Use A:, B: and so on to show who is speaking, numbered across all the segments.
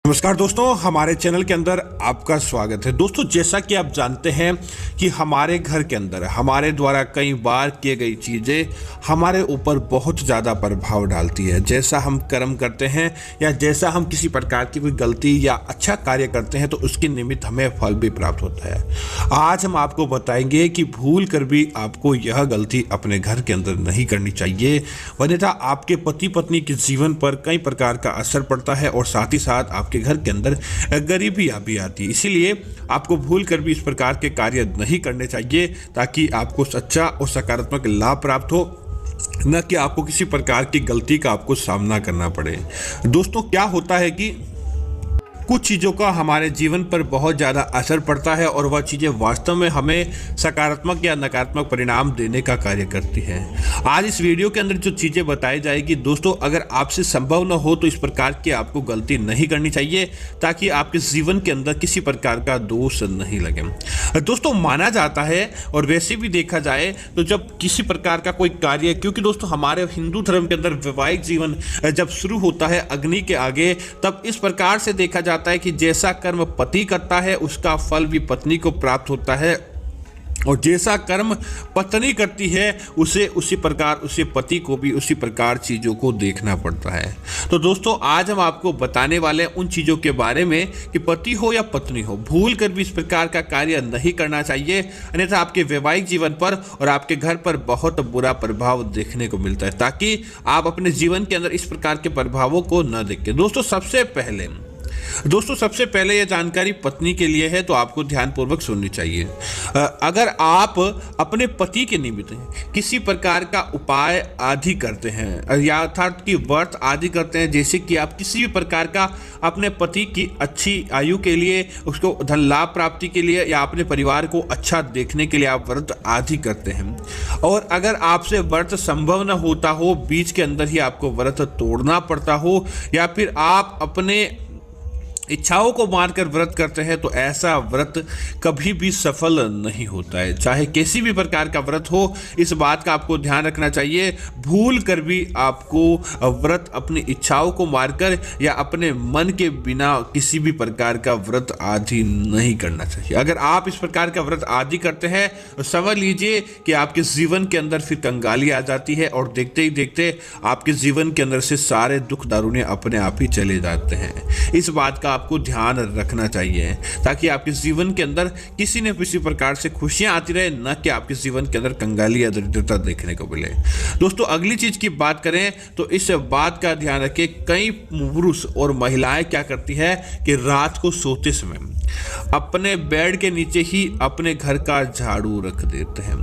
A: नमस्कार दोस्तों, हमारे चैनल के अंदर आपका स्वागत है। दोस्तों, जैसा कि आप जानते हैं कि हमारे घर के अंदर हमारे द्वारा कई बार किए गई चीज़ें हमारे ऊपर बहुत ज़्यादा प्रभाव डालती है। जैसा हम कर्म करते हैं या जैसा हम किसी प्रकार की कोई गलती या अच्छा कार्य करते हैं तो उसके निमित्त हमें फल भी प्राप्त होता है। आज हम आपको बताएंगे कि भूल कर भी आपको यह गलती अपने घर के अंदर नहीं करनी चाहिए, अन्यथा आपके पति पत्नी के जीवन पर कई प्रकार का असर पड़ता है और साथ ही साथ आपके घर के अंदर गरीबी भी आती है। इसीलिए आपको भूल कर भी इस प्रकार के कार्य नहीं करने चाहिए ताकि आपको सच्चा और सकारात्मक लाभ प्राप्त हो, न कि आपको किसी प्रकार की गलती का आपको सामना करना पड़े। दोस्तों, क्या होता है कि कुछ चीज़ों का हमारे जीवन पर बहुत ज़्यादा असर पड़ता है और वह चीज़ें वास्तव में हमें सकारात्मक या नकारात्मक परिणाम देने का कार्य करती हैं। आज इस वीडियो के अंदर जो चीज़ें बताई जाएगी दोस्तों, अगर आपसे संभव न हो तो इस प्रकार की आपको गलती नहीं करनी चाहिए ताकि आपके जीवन के अंदर किसी प्रकार का दोष नहीं लगे। दोस्तों, माना जाता है और वैसे भी देखा जाए तो जब किसी प्रकार का कोई कार्य, क्योंकि दोस्तों हमारे हिंदू धर्म के अंदर वैवाहिक जीवन जब शुरू होता है अग्नि के आगे, तब इस प्रकार से देखा जाता है कि जैसा कर्म पति करता है उसका फल भी पत्नी को प्राप्त होता है और जैसा कर्म पत्नी करती है उसे उसी प्रकार उसे पति को भी उसी प्रकार चीज़ों को देखना पड़ता है। तो दोस्तों, आज हम आपको बताने वाले उन चीज़ों के बारे में कि पति हो या पत्नी हो, भूल कर भी इस प्रकार का कार्य नहीं करना चाहिए, अन्यथा आपके वैवाहिक जीवन पर और आपके घर पर बहुत बुरा प्रभाव देखने को मिलता है, ताकि आप अपने जीवन के अंदर इस प्रकार के प्रभावों को न देखें। दोस्तों, सबसे पहले यह जानकारी पत्नी के लिए है, तो आपको ध्यानपूर्वक सुननी चाहिए। अगर आप अपने पति के निमित्त किसी प्रकार का उपाय आदि करते हैं या अर्थात कि व्रत आदि करते हैं, जैसे कि आप किसी भी प्रकार का अपने पति की अच्छी आयु के लिए, उसको धन लाभ प्राप्ति के लिए या अपने परिवार को अच्छा देखने के लिए आप व्रत आदि करते हैं, और अगर आपसे व्रत संभव न होता हो, बीच के अंदर ही आपको व्रत तोड़ना पड़ता हो, या फिर आप अपने इच्छाओं को मारकर व्रत करते हैं, तो ऐसा व्रत कभी भी सफल नहीं होता है। चाहे किसी भी प्रकार का व्रत हो, इस बात का आपको ध्यान रखना चाहिए। भूल कर भी आपको व्रत अपनी इच्छाओं को मारकर या अपने मन के बिना किसी भी प्रकार का व्रत आदि नहीं करना चाहिए। अगर आप इस प्रकार का व्रत आदि करते हैं तो समझ लीजिए कि आपके जीवन के अंदर फिर कंगाली आ जाती है और देखते ही देखते आपके जीवन के अंदर से सारे दुख दारुणे अपने आप ही चले जाते हैं। इस बात का आपको ध्यान रखना चाहिए ताकि आपके जीवन के अंदर किसी न किसी प्रकार से खुशियां आती रहे, न कि आपके जीवन के अंदर कंगाली या दरिद्रता देखने को मिले। दोस्तों, अगली चीज की बात करें तो इस बात का ध्यान रखें, कई पुरुष और महिलाएं क्या करती है कि रात को सोते समय अपने बेड के नीचे ही अपने घर का झाड़ू रख देते हैं।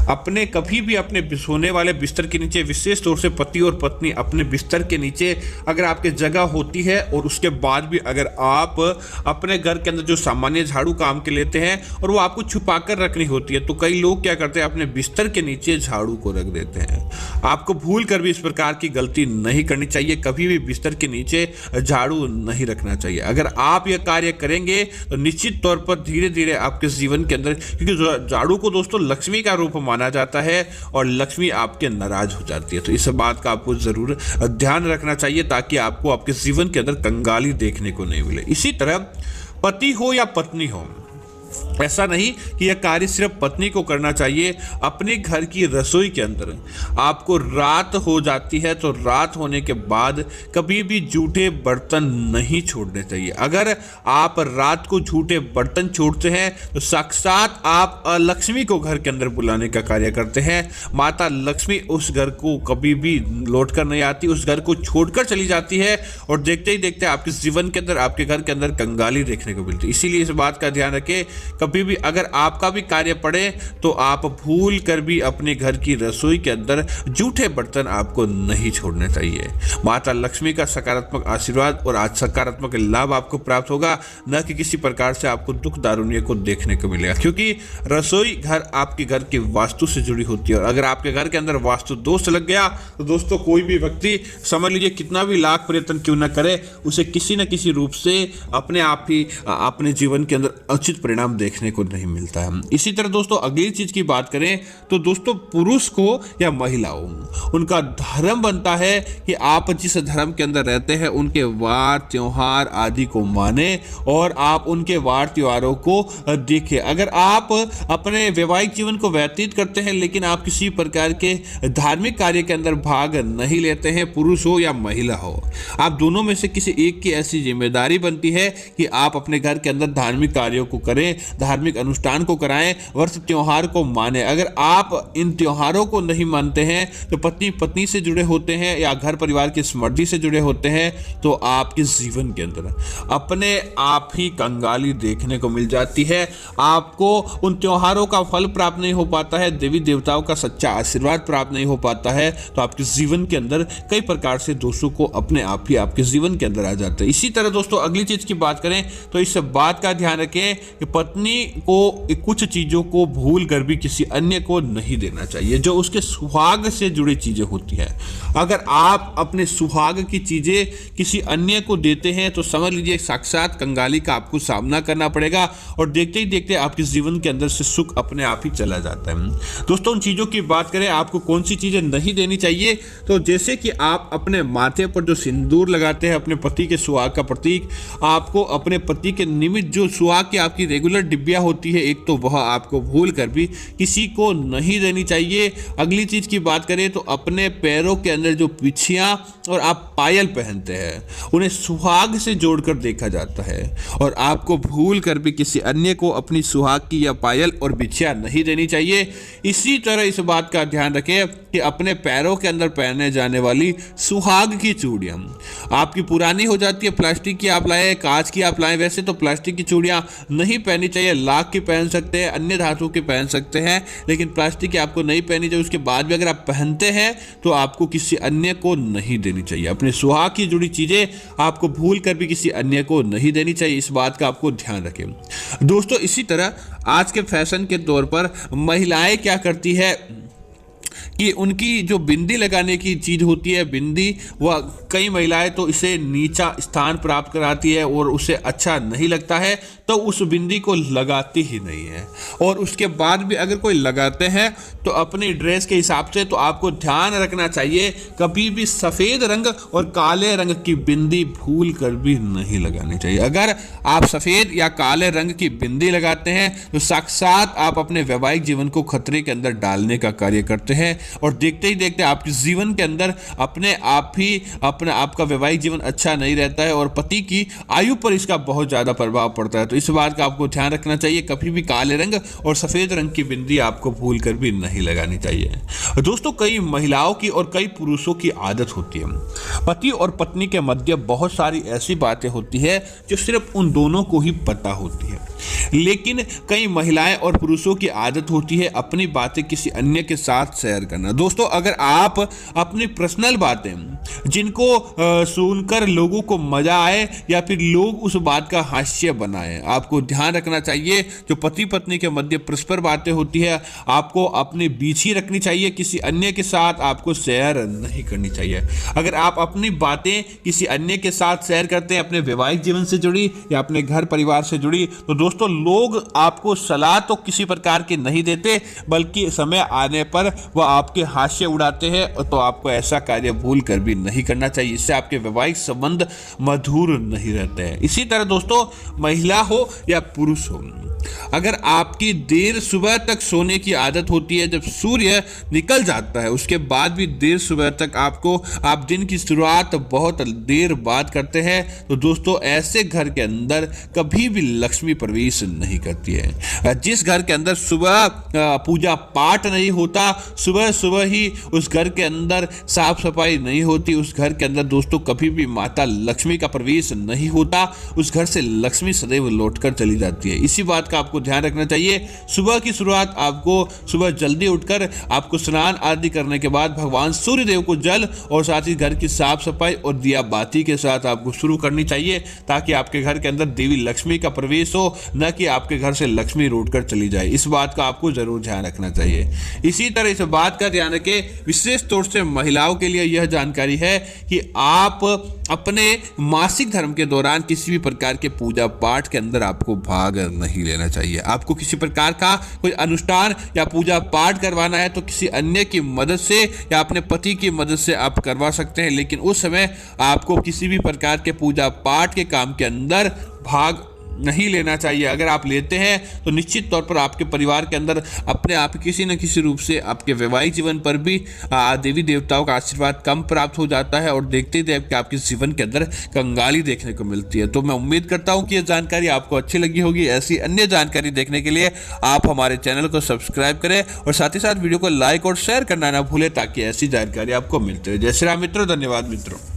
A: अपने कभी भी अपने सोने वाले बिस्तर के नीचे, विशेष तौर से पति और पत्नी अपने बिस्तर के नीचे अगर आपके जगह होती है और उसके बाद भी अगर आप अपने घर के अंदर जो सामान्य झाड़ू काम के लेते हैं और वो आपको छुपा कर रखनी होती है, तो कई लोग क्या करते हैं अपने बिस्तर के नीचे झाड़ू को रख देते हैं। आपको भूल कर भी इस प्रकार की गलती नहीं करनी चाहिए, कभी भी बिस्तर के नीचे झाड़ू नहीं रखना चाहिए। अगर आप यह कार्य करेंगे तो निश्चित तौर पर धीरे धीरे आपके जीवन के अंदर, क्योंकि झाड़ू को दोस्तों लक्ष्मी का रूप माना जाता है और लक्ष्मी आपके नाराज हो जाती है, तो इस बात का आपको जरूर ध्यान रखना चाहिए ताकि आपको आपके जीवन के अंदर कंगाली देखने को नहीं मिले। इसी तरह पति हो या पत्नी हो, ऐसा नहीं कि यह कार्य सिर्फ पत्नी को करना चाहिए। अपने घर की रसोई के अंदर आपको रात हो जाती है तो रात होने के बाद कभी भी जूठे बर्तन नहीं छोड़ने चाहिए। अगर आप रात को जूठे बर्तन छोड़ते हैं तो साक्षात आप लक्ष्मी को घर के अंदर बुलाने का कार्य करते हैं। माता लक्ष्मी उस घर को कभी भी लौट कर नहीं आती, उस घर को छोड़कर चली जाती है और देखते ही देखते आपके जीवन के अंदर, आपके घर के अंदर कंगाली देखने को मिलती है। इसीलिए इस बात का ध्यान रखें, कभी भी अगर आपका भी कार्य पड़े तो आप भूल कर भी अपने घर की रसोई के अंदर जूठे बर्तन आपको नहीं छोड़ने चाहिए। माता लक्ष्मी का सकारात्मक आशीर्वाद और आज सकारात्मक लाभ आपको प्राप्त होगा, न कि किसी प्रकार से आपको दुख दारुण्य को देखने को मिलेगा, क्योंकि रसोई घर आपके घर की वास्तु से जुड़ी होती है और अगर आपके घर के अंदर वास्तु दोष लग गया तो दोस्तों कोई भी व्यक्ति, समझ लीजिए कितना भी लाख प्रयत्न क्यों न करे, उसे किसी न किसी रूप से अपने आप ही अपने जीवन के अंदर उचित परिणाम देख देखने को नहीं मिलता है। इसी तरह दोस्तों अगली चीज की बात करें तो दोस्तों पुरुष को या महिलाओं, उनका धर्म बनता है कि आप जिस धर्म के अंदर रहते हैं उनके वार त्योहार आदि को माने और आप उनके वार त्योहारों को देखें। अगर आप अपने वैवाहिक जीवन को व्यतीत करते हैं लेकिन आप किसी प्रकार के धार्मिक कार्य के अंदर भाग नहीं लेते हैं, पुरुष हो या महिला हो, आप दोनों में से किसी एक की ऐसी जिम्मेदारी बनती है कि आप अपने घर के अंदर धार्मिक कार्यों को करें, धार्मिक अनुष्ठान को कराएं, वर्ष त्योहार को माने। अगर आप इन त्योहारों को नहीं मानते हैं तो पति पत्नी से जुड़े होते हैं या घर परिवार की समृद्धि से जुड़े होते हैं तो आपके जीवन के अंदर अपने आप ही कंगाली देखने को मिल जाती है। आपको उन त्योहारों का फल प्राप्त नहीं हो पाता है, देवी देवताओं का सच्चा आशीर्वाद प्राप्त नहीं हो पाता है, तो आपके जीवन के अंदर कई प्रकार से दोषों को अपने आप ही आपके जीवन के अंदर आ जाता है। इसी तरह दोस्तों अगली चीज की बात करें तो इस बात का ध्यान रखें कि पत्नी को कुछ चीजों को भूल कर भी किसी अन्य को नहीं देना चाहिए जो उसके सुहाग से जुड़ी चीजें होती है। अगर आप अपने सुहाग की चीजें किसी अन्य को देते हैं तो समझ लीजिए साक्षात कंगाली का आपको सामना करना पड़ेगा और देखते ही देखते आपके जीवन के अंदर से सुख अपने आप ही चला जाता है। दोस्तों उन चीजों की बात करें आपको कौन सी चीजें नहीं देनी चाहिए, तो जैसे कि आप अपने माथे पर जो सिंदूर लगाते हैं अपने पति के सुहाग का प्रतीक, आपको अपने पति के निमित्त जो सुहाग की आपकी रेगुलर डिब्बियां होती है एक तो वह आपको भूल कर भी किसी को नहीं देनी चाहिए। अगली चीज की बात करें तो अपने पैरों के अंदर जो बिछियां और आप पायल पहनते हैं उन्हें सुहाग से जोड़कर देखा जाता है और आपको भूल कर भी किसी अन्य को अपनी सुहाग की या पायल और बिछिया नहीं देनी चाहिए। इसी तरह इस बात का ध्यान रखें कि अपने पैरों के अंदर पहने जाने वाली सुहाग की चूड़ियां आपकी पुरानी हो जाती है, प्लास्टिक की आप लाए, कांच की आप लाए, वैसे तो प्लास्टिक की चूड़ियां नहीं पहननी चाहिए, लाख की पहन सकते हैं, अन्य धातु की पहन सकते हैं, लेकिन प्लास्टिक की आपको नहीं पहनी चाहिए। उसके बाद भी अगर आप पहनते हैं तो आपको किसी अन्य को नहीं देनी चाहिए। अपने सुहाग की जुड़ी चीजें आपको भूल कर भी किसी अन्य को नहीं देनी चाहिए, इस बात का आपको ध्यान रखें। दोस्तों इसी तरह आज के फैशन के तौर पर महिलाएं क्या करती है कि उनकी जो बिंदी लगाने की चीज़ होती है, बिंदी, वह कई महिलाएं तो इसे नीचा स्थान प्राप्त कराती है और उसे अच्छा नहीं लगता है तो उस बिंदी को लगाती ही नहीं है। और उसके बाद भी अगर कोई लगाते हैं तो अपनी ड्रेस के हिसाब से, तो आपको ध्यान रखना चाहिए कभी भी सफ़ेद रंग और काले रंग की बिंदी भूल कर भी नहीं लगानी चाहिए। अगर आप सफ़ेद या काले रंग की बिंदी लगाते हैं तो साक्षात आप अपने वैवाहिक जीवन को खतरे के अंदर डालने का कार्य करते हैं और देखते ही देखते आपके जीवन के अंदर अपने आप ही अपना आपका वैवाहिक जीवन अच्छा नहीं रहता है और पति की आयु पर इसका बहुत ज़्यादा प्रभाव पड़ता है। तो इस बात का आपको ध्यान रखना चाहिए, कभी भी काले रंग और सफ़ेद रंग की बिंदी आपको भूल कर भी नहीं लगानी चाहिए। दोस्तों कई महिलाओं की और कई पुरुषों की आदत होती है, पति और पत्नी के मध्य बहुत सारी ऐसी बातें होती है जो सिर्फ उन दोनों को ही पता होती है, लेकिन कई महिलाएं और पुरुषों की आदत होती है अपनी बातें किसी अन्य के साथ शेयर करना। दोस्तों अगर आप अपनी पर्सनल बातें जिनको सुनकर लोगों को मजा आए या फिर लोग उस बात का हास्य बनाए, आपको ध्यान रखना चाहिए जो पति पत्नी के मध्य परस्पर बातें होती है आपको अपने बीच ही रखनी चाहिए, किसी अन्य के साथ आपको शेयर नहीं करनी चाहिए। अगर आप अपनी बातें किसी अन्य के साथ शेयर करते हैं अपने वैवाहिक जीवन से जुड़ी या अपने घर परिवार से जुड़ी, तो दोस्तों लोग आपको सलाह तो किसी प्रकार की नहीं देते बल्कि समय आने पर वह आपके हास्य उड़ाते हैं, तो आपको ऐसा कार्य भूल कर भी नहीं करना चाहिए, इससे आपके वैवाहिक संबंध मधुर नहीं रहते हैं। इसी तरह दोस्तों महिला हो या पुरुष हो, अगर आपकी देर सुबह तक सोने की आदत होती है, जब सूर्य निकल जाता है उसके बाद भी देर सुबह तक आप दिन की शुरुआत बहुत देर बाद करते हैं, तो दोस्तों ऐसे घर के अंदर कभी भी लक्ष्मी प्रवेश नहीं करती है। जिस घर के अंदर सुबह पूजा पाठ नहीं होता, सुबह सुबह ही उस घर के अंदर साफ सफाई नहीं होती, उस घर के अंदर दोस्तों कभी भी माता लक्ष्मी का प्रवेश नहीं होता, उस घर से लक्ष्मी सदैव लौटकर चली जाती है। इसी बात का आपको ध्यान रखना चाहिए। सुबह की शुरुआत आपको सुबह जल्दी उठकर आपको स्नान आदि करने के बाद भगवान सूर्य देव को जल और साथ ही घर की साफ सफाई और दिया बाती के साथ आपको शुरू करनी चाहिए, ताकि आपके घर के अंदर देवी लक्ष्मी का प्रवेश हो, न कि आपके घर से लक्ष्मी रूठ कर चली जाए। इस बात का आपको जरूर ध्यान रखना चाहिए। इसी तरह इस बात का ध्यान रखें, विशेष तौर से महिलाओं के लिए यह जानकारी है कि आप अपने मासिक धर्म के दौरान किसी भी प्रकार के पूजा पाठ के अंदर आपको भाग नहीं लेना चाहिए। आपको किसी प्रकार का कोई अनुष्ठान या पूजा पाठ करवाना है तो किसी अन्य की मदद से या अपने पति की मदद से आप करवा सकते हैं, लेकिन उस समय आपको किसी भी प्रकार के पूजा पाठ के काम के अंदर भाग नहीं लेना चाहिए। अगर आप लेते हैं तो निश्चित तौर पर आपके परिवार के अंदर अपने आप किसी न किसी रूप से आपके वैवाहिक जीवन पर भी देवी देवताओं का आशीर्वाद कम प्राप्त हो जाता है और देखते ही देखते आपके जीवन के अंदर कंगाली देखने को मिलती है। तो मैं उम्मीद करता हूं कि यह जानकारी आपको अच्छी लगी होगी। ऐसी अन्य जानकारी देखने के लिए आप हमारे चैनल को सब्सक्राइब करें और साथ ही साथ वीडियो को लाइक और शेयर करना ना भूलें ताकि ऐसी जानकारी आपको मिलती है। जय श्री राम मित्रों, धन्यवाद मित्रों।